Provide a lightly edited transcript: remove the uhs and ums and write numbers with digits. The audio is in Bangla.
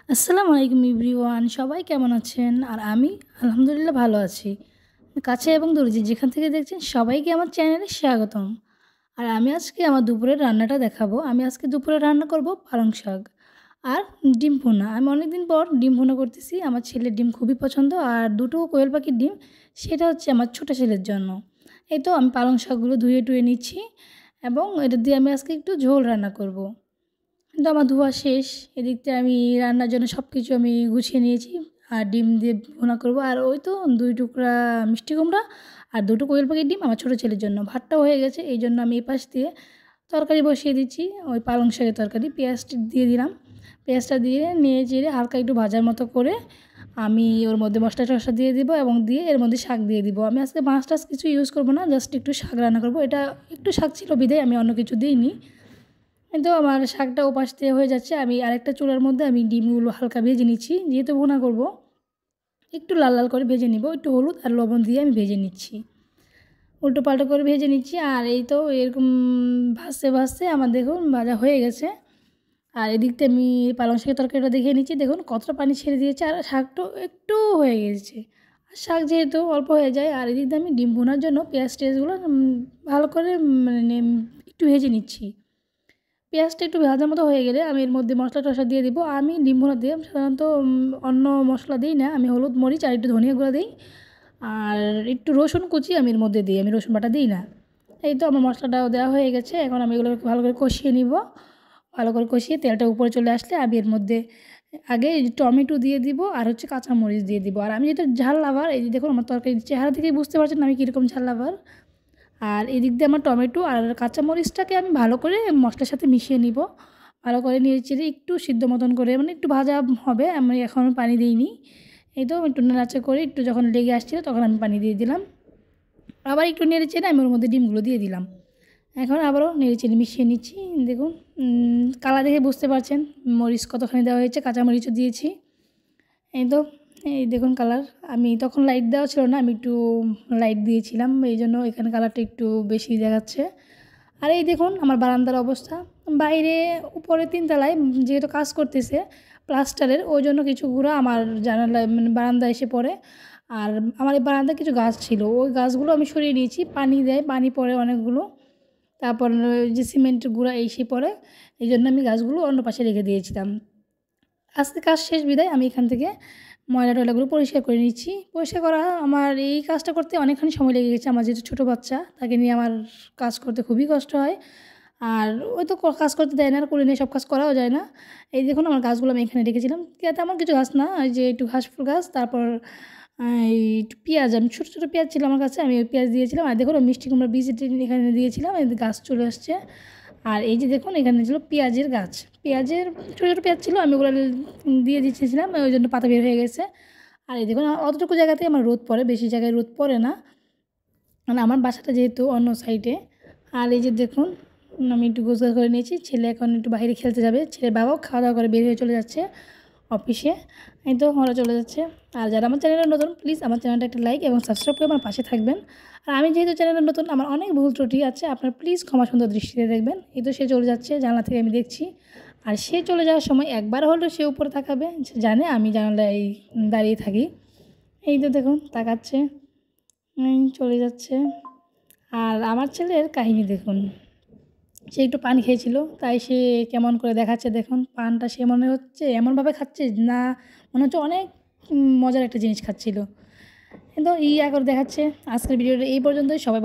আসসালামু আলাইকুম এভরিওয়ান, সবাই কেমন আছেন? আর আমি আলহামদুলিল্লাহ ভালো আছি। কাছে এবং দূরে যে যেখান থেকে দেখছেন সবাইকে আমার চ্যানেলে স্বাগতম। আর আমি আজকে আমার দুপুরের রান্নাটা দেখাবো। আমি আজকে দুপুরে রান্না করব পালং শাক আর ডিম ভুনা। আমি অনেকদিন পর ডিম ভুনা করতেছি। আমার ছেলের ডিম খুবই পছন্দ, আর দুটো কোয়েল পাখির ডিম, সেটা হচ্ছে আমার ছোটো ছেলের জন্য। এই তো আমি পালং শাকগুলো ধুয়ে টুয়ে নিচ্ছি এবং এটা দিয়ে আমি আজকে একটু ঝোল রান্না করব। কিন্তু আমার ধোয়া শেষ। এদিক থেকে আমি রান্নার জন্য সব কিছু আমি গুছিয়ে নিয়েছি। আর ডিম দিয়ে ভুনা করব, আর ওই তো 2 টুকরা মিষ্টি কুমড়া আর 2টো কোয়েল পাখির ডিম আমার ছোটো ছেলের জন্য। ভাতটাও হয়ে গেছে, এই জন্য আমি এই পাশ দিয়ে তরকারি বসিয়ে দিচ্ছি। ওই পালং শাকের তরকারি, পেঁয়াজটি দিয়ে দিলাম। পেঁয়াজটা দিয়ে নেড়ে চেড়ে হালকা একটু ভাজার মতো করে আমি ওর মধ্যে মশলা টশলা দিয়ে দিব এবং দিয়ে এর মধ্যে শাক দিয়ে দিব। আমি আজকে মাছ টাছ কিছু ইউজ করব না, জাস্ট একটু শাক রান্না করব। এটা একটু শাক ছিল বিধায় আমি অন্য কিছু দিইনি। কিন্তু আমার শাকটা ওপাশ দিয়ে হয়ে যাচ্ছে। আমি আরেকটা চুলার মধ্যে আমি ডিমগুলো হালকা ভেজে নিচ্ছি, যেহেতু ভুনা করব একটু লাল লাল করে ভেজে নিব। একটু হলুদ আর লবণ দিয়ে আমি ভেজে নিচ্ছি, উল্টো পাল্টো করে ভেজে নিচ্ছি। আর এই তো এরকম ভাজতে ভাজতে আমার দেখুন ভাজা হয়ে গেছে। আর এদিকটা আমি পালং শাকের তরকারিটা দেখে নিচ্ছি, দেখুন কতটা পানি ছেড়ে দিয়েছে, আর শাকটাও একটু হয়ে গেছে। আর শাক যেহেতু অল্প হয়ে যায়। আর এদিক দিয়ে আমি ডিম ভুনার জন্য পেঁয়াজ টেয়াজগুলো ভালো করে মানে একটু ভেজে নিচ্ছি। পেঁয়াজটা একটু ভাজার মতো হয়ে গেলে আমি এর মধ্যে মশলা টশলা দিয়ে দিব। আমি ডিম ভুনা দিয়ে সাধারণত অন্য মশলা দিই না, আমি হলুদ মরিচ আর একটু ধনিয়া গুঁড়া দিই, আর একটু রসুন কুচি আমি এর মধ্যে দিই, আমি রসুন বাটা দিই না। এই তো আমার মশলাটাও দেওয়া হয়ে গেছে। এখন আমি এগুলো ভালো করে কষিয়ে নিব। ভালো করে কষিয়ে তেলটা উপরে চলে আসলে আমি এর মধ্যে আগে টমেটো দিয়ে দিব আর হচ্ছে কাঁচামরিচ দিয়ে দিব। আর আমি যেহেতু ঝাল লাভার, এই যে দেখুন আমার তরকারি চেহারা থেকেই বুঝতে পারছেন আমি কীরকম ঝাল লাভার। আর এদিক দিয়ে আমার টমেটো আর কাঁচামরিচটাকে আমি ভালো করে মশলার সাথে মিশিয়ে নিব। ভালো করে নেড়েচেড়ে একটু সিদ্ধ মতন করে, মানে একটু ভাজা হবে, আমি এখন পানি দিইনি। এই তো একটু নাড়াচা করে একটু যখন লেগে আসছিল তখন আমি পানি দিয়ে দিলাম। আবার একটু নেড়েচেড়ে আমি ওর মধ্যে ডিমগুলো দিয়ে দিলাম। এখন আবারও নেড়েচেড়ে মিশিয়ে নিচ্ছি। দেখুন কালার দেখে বুঝতে পারছেন মরিচ কতখানি দেওয়া হয়েছে, কাঁচামরিচও দিয়েছি। এই তো এই দেখুন কালার। আমি তখন লাইট দেওয়া ছিল না, আমি একটু লাইট দিয়েছিলাম, এই জন্য এখানে কালারটা একটু বেশি দেখাচ্ছে। আর এই দেখুন আমার বারান্দার অবস্থা। বাইরে উপরে 3 তলায় যেহেতু কাজ করতেছে প্লাস্টারের, ওই জন্য কিছু গুঁড়া আমার জানালায় মানে বারান্দায় এসে পড়ে। আর আমার এই বারান্দায় কিছু গাছ ছিল, ওই গাছগুলো আমি সরিয়ে নিয়েছি। পানি দেয়, পানি পড়ে অনেকগুলো, তারপর যে সিমেন্টের গুঁড়া এসে পড়ে, এই জন্য আমি গাছগুলো অন্য পাশে রেখে দিয়েছিলাম। আজকে কাজ শেষ বিদায় আমি এখান থেকে ময়লা টয়লাগুলো পরিষ্কার করে নিচ্ছি। পরিষ্কার করা আমার এই কাজটা করতে অনেকখানি সময় লেগে গেছে। আমার যেহেতু ছোটো বাচ্চা, তাকে নিয়ে আমার কাজ করতে খুবই কষ্ট হয়। আর ওই তো কাজ করতে দেয় না, আর করে নিয়ে সব কাজ করাও যায় না। এই দেখুন আমার গাছগুলো আমি এখানে রেখেছিলাম, তেমন কিছু গাছ না, ওই যে একটু ঘাসফুল গাছ, তারপর এই একটু পেঁয়াজ, আমি ছোটো ছোটো পেঁয়াজ ছিল আমার কাছে, আমি ওই পেঁয়াজ দিয়েছিলাম। আর দেখুন মিষ্টি কুমড়া বীজ এখানে দিয়েছিলাম, এই গাছ চলে আসছে। আর এই যে দেখুন এখানে ছিল পেঁয়াজের গাছ, পেঁয়াজের ছোটো ছোটো পেঁয়াজ ছিল, আমি ওগুলো দিয়ে দিচ্ছিলাম, ওই জন্য পাতা বের হয়ে গেছে। আর এই দেখুন অতটুকু জায়গাতেই আমার রোদ পড়ে, বেশি জায়গায় রোদ পড়ে না, মানে আমার বাসাটা যেহেতু অন্য সাইডে। আর এই যে দেখুন আমি একটু গোছগাছ করে নিয়েছি। ছেলে এখন একটু বাইরে খেলতে যাবে, ছেলের বাবাও খাওয়া দাওয়া করে বের হয়ে চলে যাচ্ছে অফিসে। এই তো ওরা চলে যাচ্ছে। আর যারা আমার চ্যানেলে নতুন, প্লিজ আমার চ্যানেলটা একটা লাইক এবং সাবস্ক্রাইব করে আমার পাশে থাকবেন। আর আমি যেহেতু চ্যানেলে নতুন, আমার অনেক ভুল ত্রুটি আছে, আপনারা প্লিজ ক্ষমা সুন্দর দৃষ্টিতে দেখবেন। এই তো সে চলে যাচ্ছে, জানলা থেকে আমি দেখছি। আর সে চলে যাওয়ার সময় একবার হলেও সে উপরে তাকাবে, সে জানে আমি জানালায় দাঁড়িয়ে থাকি। এই তো দেখুন তাকাচ্ছে, চলে যাচ্ছে। আর আমার ছেলের কাহিনী দেখুন, সে একটু পান খেয়েছিল, তাই সে কেমন করে দেখাচ্ছে দেখুন। পানটা সে মনে হচ্ছে এমনভাবে খাচ্ছে না, মনে হচ্ছে অনেক মজার একটা জিনিস খাচ্ছিল। কিন্তু করে দেখাচ্ছে। আজকের ভিডিওটা এই পর্যন্তই। সবাই